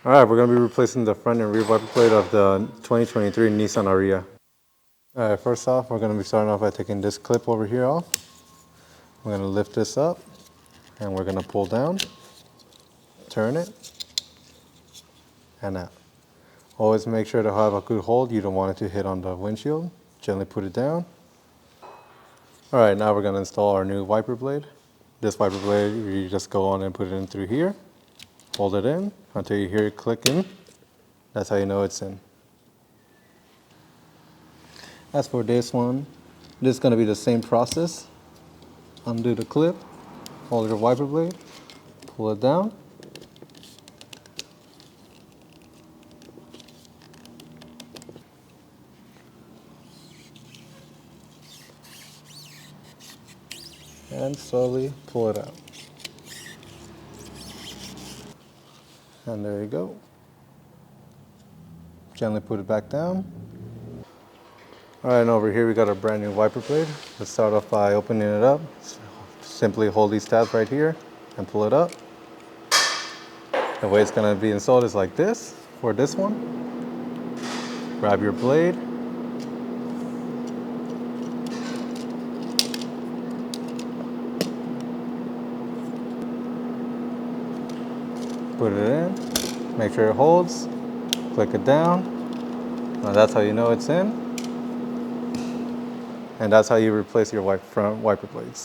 All right, we're going to be replacing the front and rear wiper blade of the 2023 Nissan Ariya. All right, first off, we're going to be starting off by taking this clip over here off. We're going to lift this up and we're going to pull down, turn it, and out. Always make sure to have a good hold. You don't want it to hit on the windshield. Gently put it down. All right, now we're going to install our new wiper blade. This wiper blade, you just go on and put it in through here. Hold it in until you hear it clicking. That's how you know it's in. As for this one, this is going to be the same process. Undo the clip, hold your wiper blade, pull it down. And slowly pull it out. And there you go. Gently put it back down. All right, and over here we got our brand new wiper blade. Let's start off by opening it up. Simply hold these tabs right here and pull it up. The way it's going to be installed is like this for this one. Grab your blade. Put it in. Make sure it holds. Click it down. Now that's how you know it's in. And that's how you replace your front wiper blades.